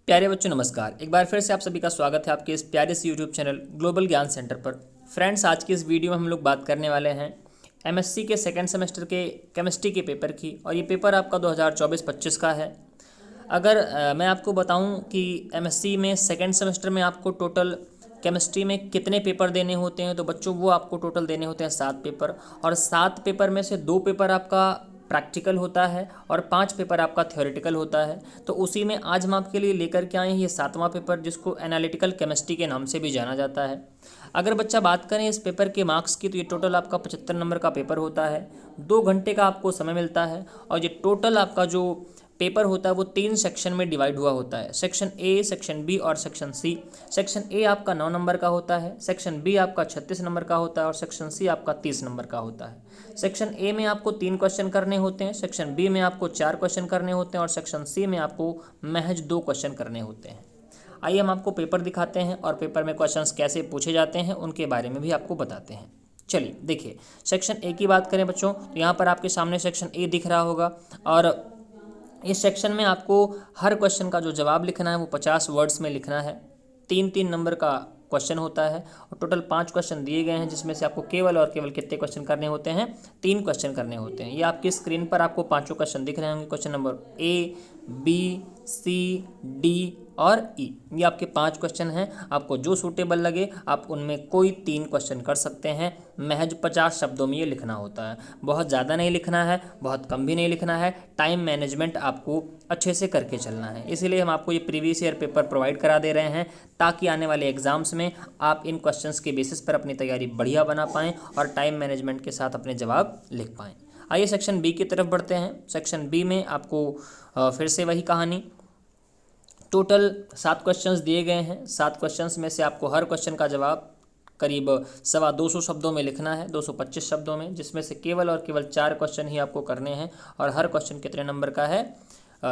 प्यारे बच्चों नमस्कार। एक बार फिर से आप सभी का स्वागत है आपके इस प्यारे से यूट्यूब चैनल ग्लोबल ज्ञान सेंटर पर। फ्रेंड्स, आज की इस वीडियो में हम लोग बात करने वाले हैं एमएससी के सेकंड सेमेस्टर के केमिस्ट्री के पेपर की, और ये पेपर आपका 2024-25 का है। अगर मैं आपको बताऊं कि एमएससी में सेकंड सेमेस्टर में आपको टोटल केमिस्ट्री में कितने पेपर देने होते हैं, तो बच्चों वो आपको टोटल देने होते हैं 7 पेपर। और 7 पेपर में से 2 पेपर आपका प्रैक्टिकल होता है और 5 पेपर आपका थ्योरेटिकल होता है। तो उसी में आज हम आपके लिए लेकर के आए हैं ये 7वां पेपर, जिसको एनालिटिकल केमिस्ट्री के नाम से भी जाना जाता है। अगर बच्चा बात करें इस पेपर के मार्क्स की, तो ये टोटल आपका 75 नंबर का पेपर होता है। 2 घंटे का आपको समय मिलता है, और ये टोटल आपका जो पेपर होता है वो 3 सेक्शन में डिवाइड हुआ होता है। सेक्शन ए, सेक्शन बी और सेक्शन सी। सेक्शन ए आपका 9 नंबर का होता है, सेक्शन बी आपका 36 नंबर का होता है, और सेक्शन सी आपका 30 नंबर का होता है। सेक्शन ए में आपको 3 क्वेश्चन करने होते हैं, सेक्शन बी में आपको 4 क्वेश्चन करने होते हैं, और सेक्शन सी में आपको महज 2 क्वेश्चन करने होते हैं। आइए हम आपको पेपर दिखाते हैं और पेपर में क्वेश्चंस कैसे पूछे जाते हैं उनके बारे में भी आपको बताते हैं। चलिए देखिए, सेक्शन ए की बात करें बच्चों, तो यहाँ पर आपके सामने सेक्शन ए दिख रहा होगा, और इस सेक्शन में आपको हर क्वेश्चन का जो जवाब लिखना है वो 50 वर्ड्स में लिखना है। 3-3 नंबर का क्वेश्चन होता है, और टोटल 5 क्वेश्चन दिए गए हैं, जिसमें से आपको केवल और केवल कितने क्वेश्चन करने होते हैं? 3 क्वेश्चन करने होते हैं। ये आपकी स्क्रीन पर आपको 5 क्वेश्चन दिख रहे होंगे। Question number A, B, C, D और ई, ये आपके 5 क्वेश्चन हैं। आपको जो सूटेबल लगे आप उनमें कोई 3 क्वेश्चन कर सकते हैं। महज 50 शब्दों में ये लिखना होता है। बहुत ज़्यादा नहीं लिखना है, बहुत कम भी नहीं लिखना है। टाइम मैनेजमेंट आपको अच्छे से करके चलना है, इसीलिए हम आपको ये प्रीवियस ईयर पेपर प्रोवाइड करा दे रहे हैं, ताकि आने वाले एग्जाम्स में आप इन क्वेश्चंस के बेसिस पर अपनी तैयारी बढ़िया बना पाएँ और टाइम मैनेजमेंट के साथ अपने जवाब लिख पाएँ। आइए सेक्शन बी की तरफ बढ़ते हैं। सेक्शन बी में आपको फिर से वही कहानी, टोटल 7 क्वेश्चंस दिए गए हैं। 7 क्वेश्चंस में से आपको हर क्वेश्चन का जवाब करीब 225 शब्दों में लिखना है, 225 शब्दों में, जिसमें से केवल और केवल 4 क्वेश्चन ही आपको करने हैं। और हर क्वेश्चन कितने नंबर का है?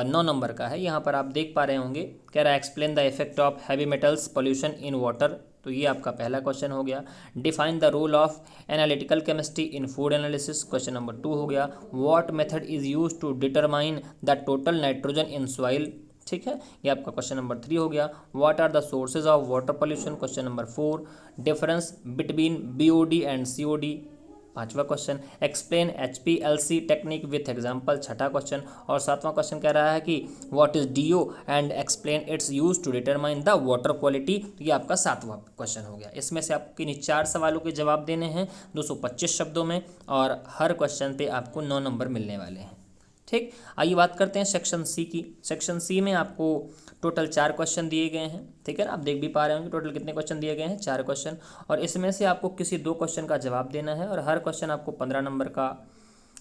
9 नंबर का है। यहाँ पर आप देख पा रहे होंगे, कह रहा है explain the effect of heavy metals pollution in water. तो ये आपका पहला क्वेश्चन हो गया। Define the role of analytical chemistry in food analysis, question number 2 हो गया। What method is use to determine the total nitrogen in soil, ठीक है, ये आपका क्वेश्चन नंबर 3 हो गया। What are the sources of water pollution, question number 4। Difference between BOD and COD, 5वां question. Explain HPLC technique with example, 6ठा question. और 7वां क्वेश्चन कह रहा है कि what is DO and explain its use to determine the water quality. तो ये आपका 7वां क्वेश्चन हो गया। इसमें से आपको किन्हीं 4 सवालों के जवाब देने हैं 225 शब्दों में, और हर क्वेश्चन पे आपको 9 नंबर मिलने वाले हैं। ठीक, आइए बात करते हैं सेक्शन सी की। सेक्शन सी में आपको टोटल 4 क्वेश्चन दिए गए हैं, ठीक है ना। आप देख भी पा रहे होंगे टोटल कितने क्वेश्चन दिए गए हैं, 4 क्वेश्चन, और इसमें से आपको किसी 2 क्वेश्चन का जवाब देना है, और हर क्वेश्चन आपको 15 नंबर का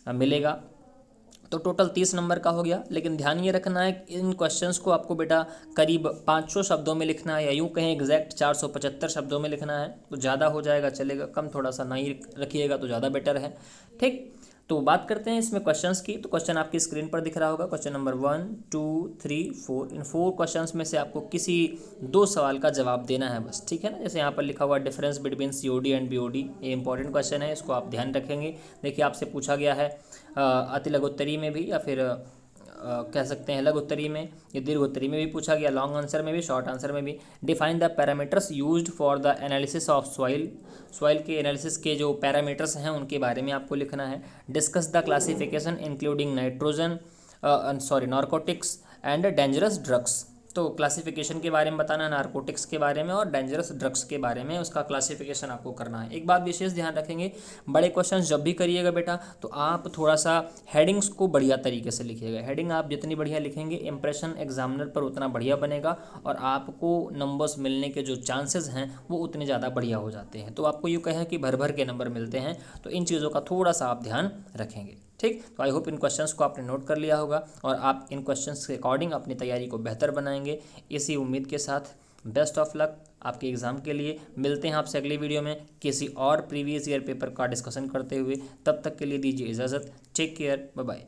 मिलेगा। तो टोटल 30 नंबर का हो गया। लेकिन ध्यान ये रखना है कि इन क्वेश्चंस को आपको बेटा करीब 500 शब्दों में लिखना है, या यूँ कहें एग्जैक्ट 475 शब्दों में लिखना है। तो ज़्यादा हो जाएगा चलेगा, कम थोड़ा सा नहीं रखिएगा तो ज़्यादा बेटर है। ठीक, तो बात करते हैं इसमें क्वेश्चंस की। तो क्वेश्चन आपकी स्क्रीन पर दिख रहा होगा, क्वेश्चन नंबर 1, 2, 3, 4। इन 4 क्वेश्चंस में से आपको किसी 2 सवाल का जवाब देना है बस, ठीक है ना। जैसे यहाँ पर लिखा हुआ difference between COD and BOD, ये इंपॉर्टेंट क्वेश्चन है, इसको आप ध्यान रखेंगे। देखिए आपसे पूछा गया है अति लघुत्तरी में भी, या फिर कह सकते हैं लघुत्तरी में, या दीर्घोत्तरी में भी पूछा गया, लॉन्ग आंसर में भी, शॉर्ट आंसर में भी। Define the parameters used for the analysis of soil, soil के एनालिसिस के जो पैरामीटर्स हैं उनके बारे में आपको लिखना है। Discuss the classification including nitrogen narcotics and dangerous drugs. तो क्लासिफिकेशन के बारे में बताना है, नार्कोटिक्स के बारे में और डेंजरस ड्रग्स के बारे में, उसका क्लासिफिकेशन आपको करना है। एक बात विशेष ध्यान रखेंगे, बड़े क्वेश्चन जब भी करिएगा बेटा, तो आप थोड़ा सा हेडिंग्स को बढ़िया तरीके से लिखिएगा। हेडिंग आप जितनी बढ़िया लिखेंगे, इंप्रेशन एग्जामिनर पर उतना बढ़िया बनेगा, और आपको नंबर्स मिलने के जो चांसेस हैं वो उतने ज़्यादा बढ़िया हो जाते हैं। तो आपको यूँ कहें कि भर भर के नंबर मिलते हैं, तो इन चीज़ों का थोड़ा सा आप ध्यान रखेंगे। ठीक, तो आई होप इन क्वेश्चंस को आपने नोट कर लिया होगा, और आप इन क्वेश्चंस के अकॉर्डिंग अपनी तैयारी को बेहतर बनाएंगे। इसी उम्मीद के साथ बेस्ट ऑफ लक आपके एग्ज़ाम के लिए। मिलते हैं आपसे अगली वीडियो में किसी और प्रीवियस ईयर पेपर का डिस्कशन करते हुए। तब तक के लिए दीजिए इजाज़त। Take care, bye bye.